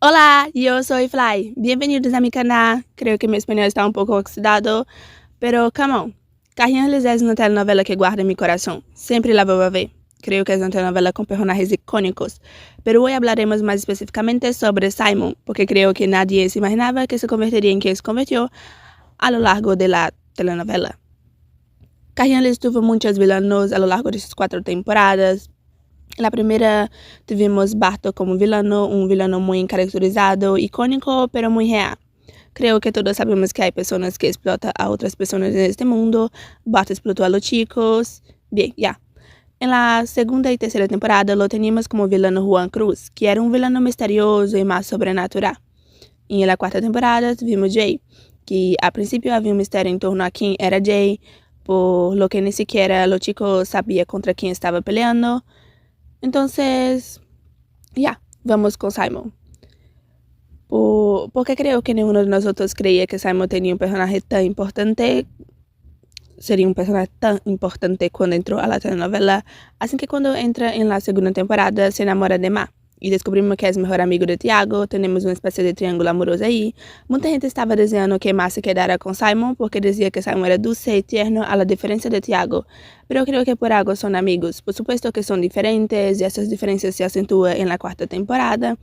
Hola, yo soy Fly. Bienvenidos a mi canal. Creo que mi español está un poco oxidado, pero come on. Carrie Lisa es una telenovela que guarda en mi corazón. Siempre la voy a ver. Creo que es una telenovela con personajes icónicos, pero hoy hablaremos más específicamente sobre Simon, porque creo que nadie se imaginaba que se convertiría en quien se convirtió a lo largo de la telenovela. Carrie Lisa tuvo muchos villanos a lo largo de sus 4 temporadas. En la primera tuvimos Barto como villano, un villano muy caracterizado, icónico, pero muy real. Creo que todos sabemos que hay personas que explotan a otras personas en este mundo. Barto explotó a los chicos. Bien, ya. En la segunda y tercera temporada lo teníamos como villano Juan Cruz, que era un villano misterioso y más sobrenatural. Y en la cuarta temporada tuvimos Jay, que al principio había un misterio en torno a quién era Jay, por lo que ni siquiera los chicos sabían contra quién estaba peleando. Entonces, ya, vamos con Simon. Porque creo que ninguno de nosotros creía que Simon tenía un personaje tan importante, sería un personaje tan importante cuando entró a la telenovela. Así que cuando entra en la segunda temporada se enamora de Ma. Y descubrimos que es mejor amigo de Tiago, tenemos una especie de triángulo amoroso ahí. Mucha gente estaba deseando que Ma se quedara con Simon porque decía que Simon era dulce y tierno a la diferencia de Tiago. Pero creo que por algo son amigos. Por supuesto que son diferentes y esas diferencias se acentúan en la cuarta temporada.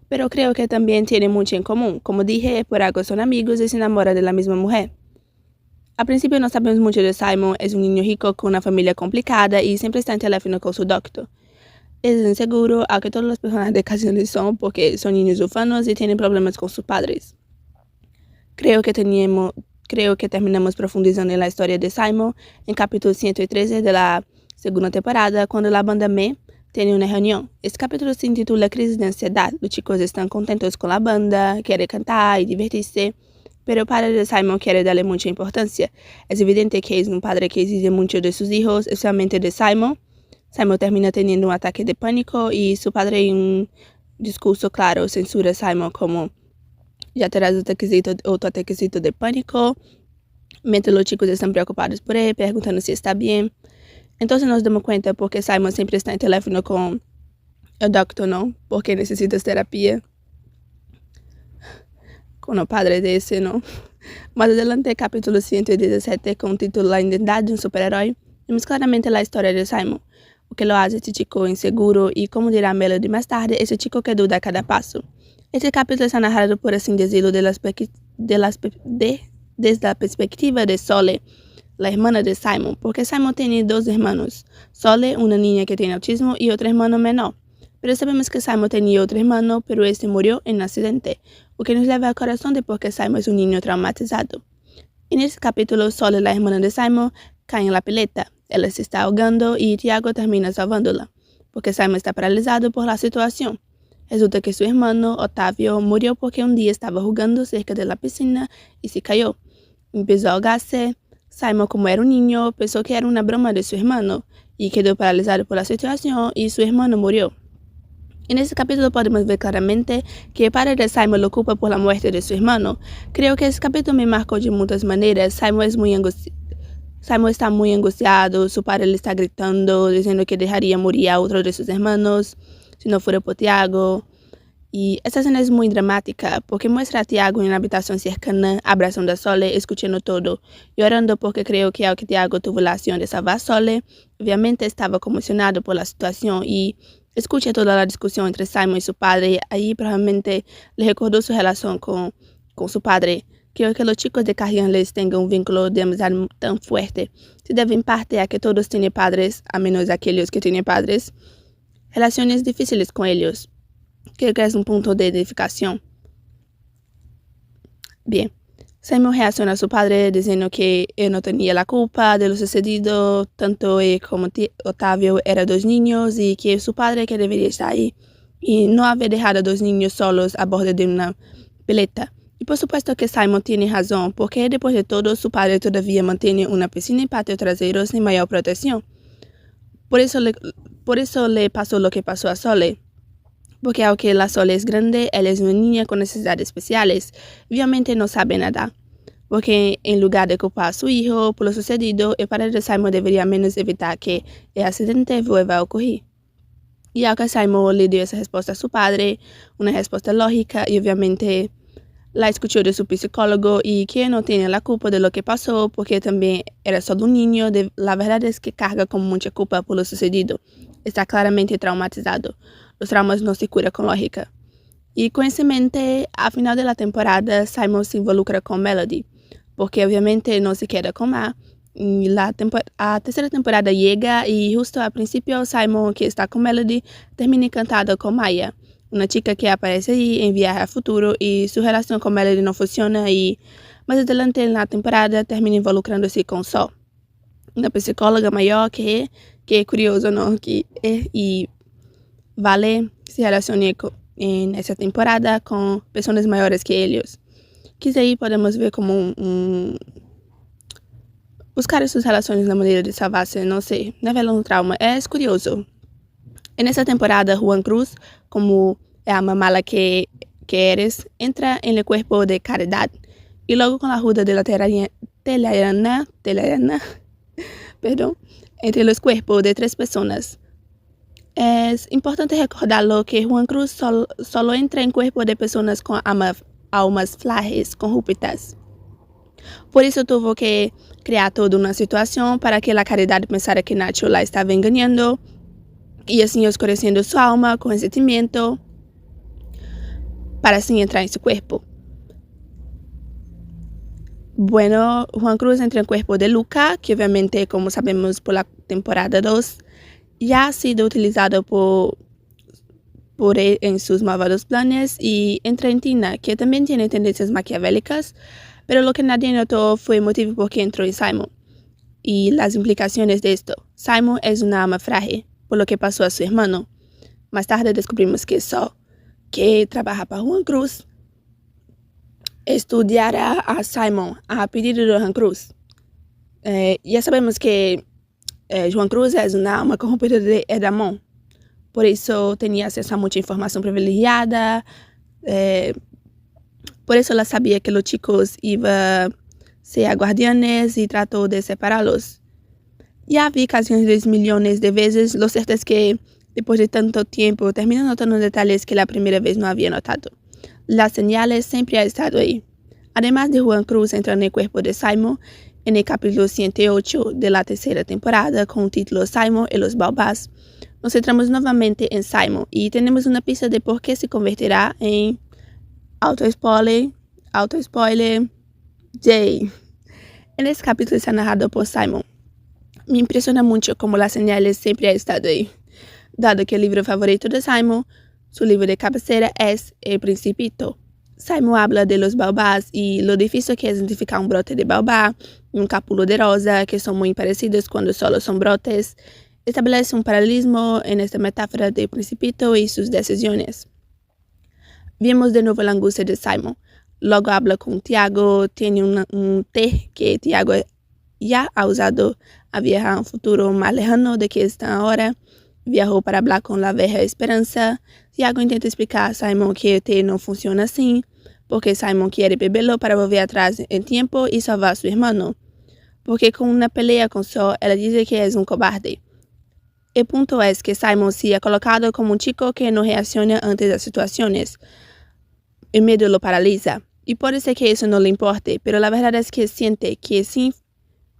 Pero creo que también tienen mucho en común. Como dije, por algo son amigos y se enamoran de la misma mujer. Al principio no sabemos mucho de Simon, es un niño rico con una familia complicada y siempre está en teléfono con su doctor. Es inseguro, aunque todos los personajes de Carrie Lisa son, porque son niños huérfanos y tienen problemas con sus padres. Creo que terminamos profundizando en la historia de Simon en capítulo 113 de la segunda temporada, cuando la banda Me tiene una reunión. Este capítulo se intitula Crisis de Ansiedad. Los chicos están contentos con la banda, quieren cantar y divertirse, pero el padre de Simon quiere darle mucha importancia. Es evidente que es un padre que exige mucho de sus hijos, especialmente de Simon. Simon termina teniendo un ataque de pánico y su padre en un discurso claro censura a Simon como ya tendrás otro ataquecito de pánico, mientras los chicos están preocupados por él, preguntando si está bien. Entonces nos damos cuenta porque Simon siempre está en teléfono con el doctor, ¿no? Porque necesita terapia con el padre de ese, ¿no? Más adelante, capítulo 117, con el título La identidad de un superhéroe, vemos claramente la historia de Simon, o que lo hace este chico inseguro y, como dirá Melody más tarde, ese chico que duda a cada paso. Este capítulo está narrado, por así decirlo, desde la perspectiva de Sole, la hermana de Simon, porque Simon tiene 2 hermanos, Sole, una niña que tiene autismo, y otro hermano menor. Pero sabemos que Simon tenía otro hermano, pero este murió en un accidente, lo que nos lleva al corazón de por qué Simon es un niño traumatizado. En este capítulo, Sole, la hermana de Simon, cae en la pileta. Ella se está ahogando y Tiago termina salvándola, porque Simon está paralizado por la situación. Resulta que su hermano, Otávio, murió porque un día estaba jugando cerca de la piscina y se cayó. Empezó a ahogarse. Simon, como era un niño, pensó que era una broma de su hermano y quedó paralizado por la situación y su hermano murió. En este capítulo podemos ver claramente que el padre de Simon lo culpa por la muerte de su hermano. Creo que este capítulo me marcó de muchas maneras. Simon está muy angustiado, su padre le está gritando, diciendo que dejaría morir a otro de sus hermanos si no fuera por Tiago. Y esta escena es muy dramática porque muestra a Tiago en una habitación cercana, abrazando a Sole, escuchando todo, llorando porque creo que aunque Tiago tuvo la acción de salvar a Sole, obviamente estaba conmocionado por la situación y escucha toda la discusión entre Simon y su padre. Ahí probablemente le recordó su relación con su padre. Creo que los chicos de Carrie Lisa tengan un vínculo de amistad tan fuerte. Se debe en parte a que todos tienen padres, a menos aquellos que tienen padres, relaciones difíciles con ellos. Creo que es un punto de identificación. Bien, Simon reacciona a su padre diciendo que él no tenía la culpa de lo sucedido, tanto él como Otávio eran 2 niños y que su padre que debería estar ahí y no haber dejado a 2 niños solos a bordo de una pileta. Y por supuesto que Simon tiene razón, porque después de todo su padre todavía mantiene una piscina y patio trasero sin mayor protección. Por eso le pasó lo que pasó a Sole. Porque aunque la Sole es grande, ella es una niña con necesidades especiales. Obviamente no sabe nadar. Porque en lugar de culpar a su hijo por lo sucedido, el padre de Simon debería menos evitar que el accidente vuelva a ocurrir. Y aunque Simon le dio esa respuesta a su padre, una respuesta lógica, y obviamente la escuchó de su psicólogo y que no tiene la culpa de lo que pasó porque también era solo un niño, la verdad es que carga con mucha culpa por lo sucedido. Está claramente traumatizado. Los traumas no se curan con lógica. Y con esa mente, al final de la temporada, Simon se involucra con Melody, porque obviamente no se queda con Ma. Y a tercera temporada llega y justo al principio Simon, que está con Melody, termina encantado con Maya, una chica que aparece ahí en Viaje al Futuro y su relación con Melody no funciona y más adelante en la temporada termina involucrándose con Sol, una psicóloga mayor que es curioso, ¿no? Y Vale se relaciona en esa temporada con personas mayores que ellos. Quizá ahí podemos ver como buscar sus relaciones na maneira de salvarse, no sé, revela un trauma. Es curioso. En esa temporada, Juan Cruz, como la mala que eres, entra en el cuerpo de Caridad y luego con la ayuda de la telaraña, perdón, entre los cuerpos de 3 personas. Es importante recordarlo que Juan Cruz solo entra en cuerpo de personas con almas frágiles, corruptas. Por eso tuvo que crear toda una situación para que la Caridad pensara que Nacho la estaba engañando y así oscureciendo su alma con resentimiento para así entrar en su cuerpo. Bueno, Juan Cruz entra en el cuerpo de Luca, que obviamente, como sabemos por la temporada 2, ya ha sido utilizado por él en sus malvados planes, y entra en Tina, que también tiene tendencias maquiavélicas, pero lo que nadie notó fue el motivo por qué entró en Simon y las implicaciones de esto. Simon es una alma frágil, por lo que pasó a su hermano. Más tarde descubrimos que Sol, que trabaja para Juan Cruz, estudiará a Simon a pedido de Juan Cruz. Ya sabemos que Juan Cruz es una alma corrompida de Edamon, por eso tenía acceso a mucha información privilegiada, por eso la sabía que los chicos iban a ser guardianes y trató de separarlos. Ya vi canciones millones de veces, lo cierto es que después de tanto tiempo termino notando detalles que la primera vez no había notado. Las señales siempre han estado ahí. Además de Juan Cruz entrar en el cuerpo de Simon, en el capítulo 108 de la tercera temporada, con el título Simon y los Baobabs, nos centramos nuevamente en Simon y tenemos una pista de por qué se convertirá en auto-spoiler, Jay. En este capítulo está narrado por Simon. Me impresiona mucho cómo las señales siempre han estado ahí, dado que el libro favorito de Simon, su libro de cabecera, es El Principito. Simon habla de los baobabs y lo difícil que es identificar un brote de baobab y un capullo de rosa, que son muy parecidos cuando solo son brotes. Establece un paralelismo en esta metáfora del Principito y sus decisiones. Vemos de nuevo la angustia de Simon. Luego habla con Tiago, tiene un té que Tiago ya ha usado a viajar a un futuro más lejano de que está ahora. Viajó para hablar con la vieja Esperanza. Tiago intenta explicar a Simon que el té no funciona así, porque Simon quiere beberlo para volver atrás en tiempo y salvar a su hermano. Porque con una pelea con Sol, ella dice que es un cobarde. El punto es que Simon se ha colocado como un chico que no reacciona ante las situaciones. El miedo lo paraliza. Y puede ser que eso no le importe, pero la verdad es que siente que sí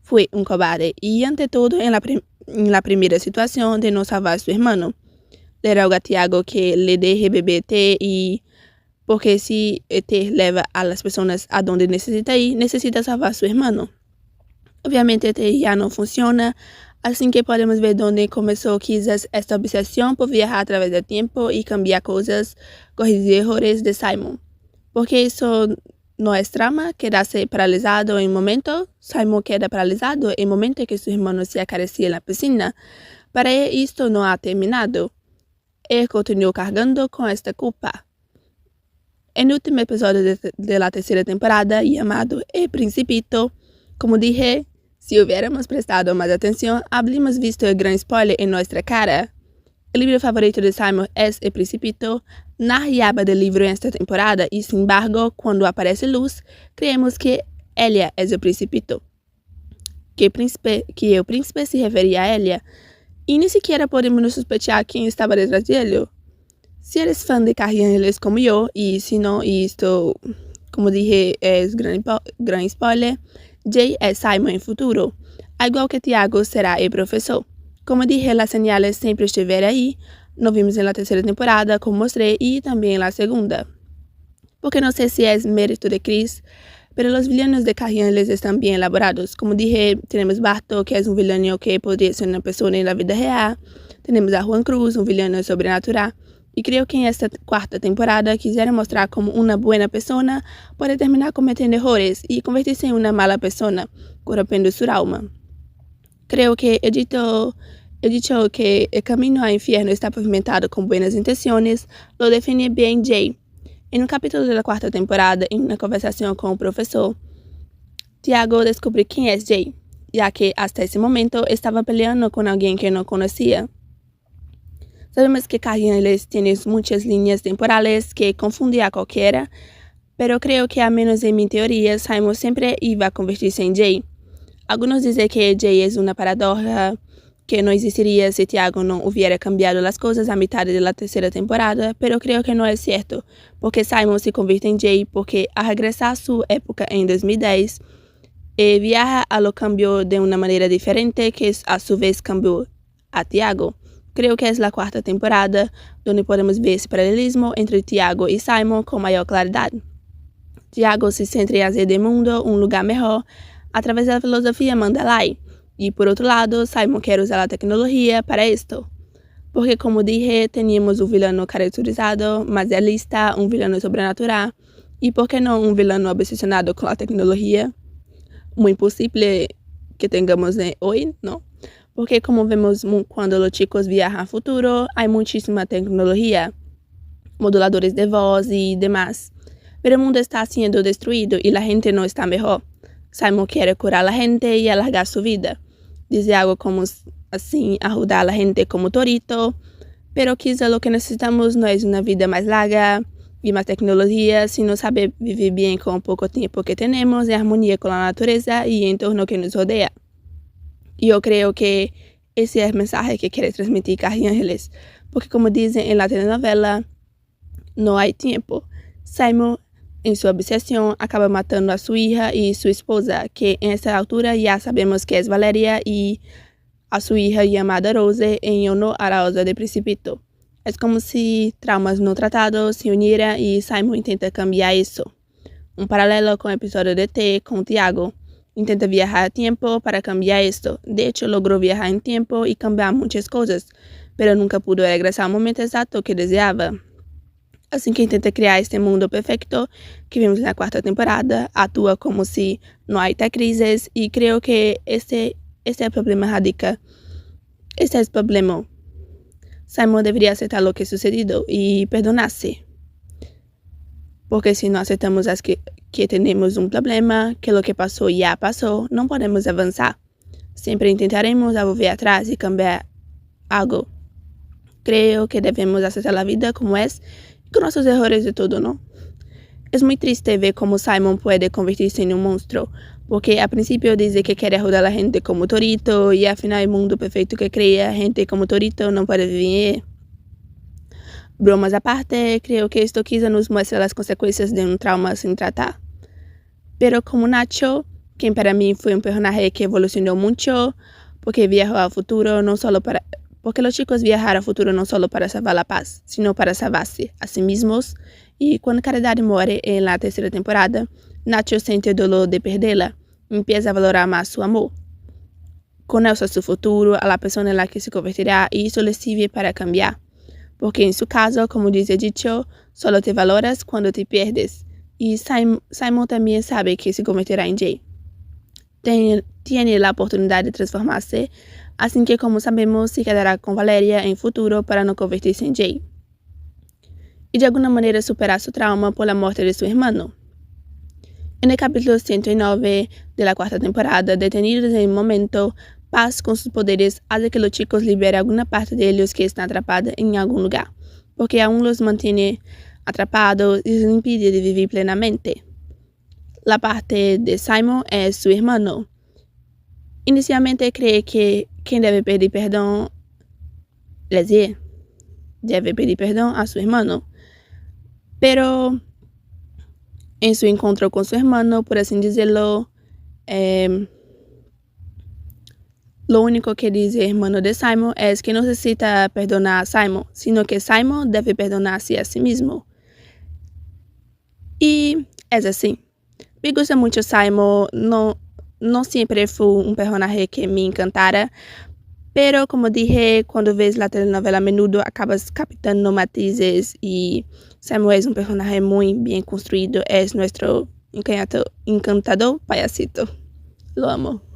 fue un cobarde. Y ante todo, en la primera situación de no salvar a su hermano, le roga a Tiago que le deje beber té, y porque si el té lleva a las personas a donde necesita ir, necesita salvar a su hermano. Obviamente el té ya no funciona, así que podemos ver dónde comenzó quizás esta obsesión por viajar a través del tiempo y cambiar cosas, corregir errores de Simon. Porque eso no es trama, quedarse paralizado en un momento. Simon queda paralizado en el momento en que su hermano se acaricía en la piscina. Para él esto no ha terminado. Él continuó cargando con esta culpa. En el último episodio de la tercera temporada, llamado El Principito, como dije, si hubiéramos prestado más atención, habríamos visto el gran spoiler en nuestra cara. El libro favorito de Simon es El Principito. Nadie habla del libro en esta temporada y, sin embargo, cuando aparece luz, creemos que ella es el Principito. Que el príncipe se refería a ella. y ni siquiera podemos sospechar quién estaba detrás de ello. Si eres fan de Carrie Angeles como yo, y si no, y esto, como dije, es gran spoiler, Jay es Simon en futuro, al igual que Tiago será el profesor. Como dije, las señales siempre estuvieron ahí, lo vimos en la tercera temporada, como mostré, y también en la segunda. Porque no sé si es mérito de Chris, pero los villanos de Carrie Angeles están bien elaborados. Como dije, tenemos Barto, que es un villano que podría ser una persona en la vida real. Tenemos a Juan Cruz, un villano sobrenatural. Y creo que en esta cuarta temporada quisieron mostrar como una buena persona puede terminar cometiendo errores y convertirse en una mala persona, corrompiendo su alma. Creo que he dicho que el camino al infierno está pavimentado con buenas intenciones, lo define bien Jay. En un capítulo de la cuarta temporada, en una conversación con el profesor, Tiago descubre quién es Jay, ya que hasta ese momento estaba peleando con alguien que no conocía. Sabemos que Carrie Angeles tiene muchas líneas temporales que confunden a cualquiera, pero creo que, al menos en mi teoría, Simon siempre iba a convertirse en Jay. Algunos dicen que Jay es una paradoja, que no existiría si Tiago no hubiera cambiado las cosas a mitad de la tercera temporada, pero creo que no es cierto, porque Simon se convierte en Jay porque al regresar a su época en 2010, viaja a lo cambió de una manera diferente que a su vez cambió a Tiago. Creo que es la cuarta temporada donde podemos ver ese paralelismo entre Tiago y Simon con mayor claridad. Tiago se centra en hacer del mundo un lugar mejor a través de la filosofía Mandalay, y por otro lado, Simon quiere usar la tecnología para esto. Porque, como dije, teníamos un villano caracterizado, más realista, un villano sobrenatural, y por qué no un villano obsesionado con la tecnología, muy posible que tengamos hoy, ¿no? Porque como vemos cuando los chicos viajan al futuro, hay muchísima tecnología, moduladores de voz y demás. Pero el mundo está siendo destruido y la gente no está mejor. Simon quiere curar a la gente y alargar su vida. Dice algo como así, ayudar a la gente como Torito, pero quizá lo que necesitamos no es una vida más larga y más tecnología, sino saber vivir bien con el poco tiempo que tenemos, en armonía con la naturaleza y el entorno que nos rodea. Yo creo que ese es el mensaje que quiere transmitir Carrie Angeles, porque como dicen en la telenovela, no hay tiempo. Simon, en su obsesión, acaba matando a su hija y su esposa, que en esta altura ya sabemos que es Valeria, y a su hija llamada Rose en honor a la Rosa de Precipito. Es como si traumas no tratados se unieran y Simon intenta cambiar eso. Un paralelo con el episodio de T con Tiago. Intenta viajar a tiempo para cambiar esto. De hecho, logró viajar en tiempo y cambiar muchas cosas, pero nunca pudo regresar al momento exacto que deseaba. Así que intenta crear este mundo perfecto que vimos en la cuarta temporada, actúa como si no hay tal crisis, y creo que este es el problema radica. Este es el problema. Simon debería aceptar lo que ha sucedido y perdonarse. Porque si no aceptamos que tenemos un problema, que lo que pasó ya pasó, no podemos avanzar. Siempre intentaremos volver atrás y cambiar algo. Creo que debemos aceptar la vida como es, con nuestros errores y todo, ¿no? Es muy triste ver cómo Simon puede convertirse en un monstruo, porque al principio dice que quiere ayudar a la gente como Torito, y al final el mundo perfecto que crea, gente como Torito no puede vivir. Bromas aparte, creo que esto quizá nos muestra las consecuencias de un trauma sin tratar. Pero como Nacho, quien para mí fue un personaje que evolucionó mucho, porque viajó al futuro porque los chicos viajaron al futuro no solo para salvar la paz, sino para salvarse a sí mismos. Y cuando Caridad muere en la tercera temporada, Nacho siente el dolor de perderla y empieza a valorar más su amor. Conoce su futuro, a la persona en la que se convertirá, y eso le sirve para cambiar. Porque en su caso, como dice el dicho, solo te valoras cuando te pierdes. Y Simon también sabe que se convertirá en Jay. Tiene la oportunidad de transformarse, así que, como sabemos, se quedará con Valeria en futuro para no convertirse en Jay. Y de alguna manera superar su trauma por la muerte de su hermano. En el capítulo 109 de la cuarta temporada, detenidos en un momento, Paz con sus poderes hace que los chicos liberen alguna parte de ellos que está atrapada en algún lugar, porque aún los mantiene atrapados y les impide de vivir plenamente. La parte de Simon es su hermano. Inicialmente cree que quien debe pedir perdón decir, debe pedir perdón a su hermano. Pero en su encuentro con su hermano, por así decirlo, lo único que dice el hermano de Simon es que no necesita perdonar a Simon, sino que Simon debe perdonarse a sí mismo. Y es así. Me gusta mucho Simon, no siempre fue un personaje que me encantara, pero como dije, cuando ves la telenovela a menudo acabas captando matices y Simon es un personaje muy bien construido, es nuestro encantador payasito. Lo amo.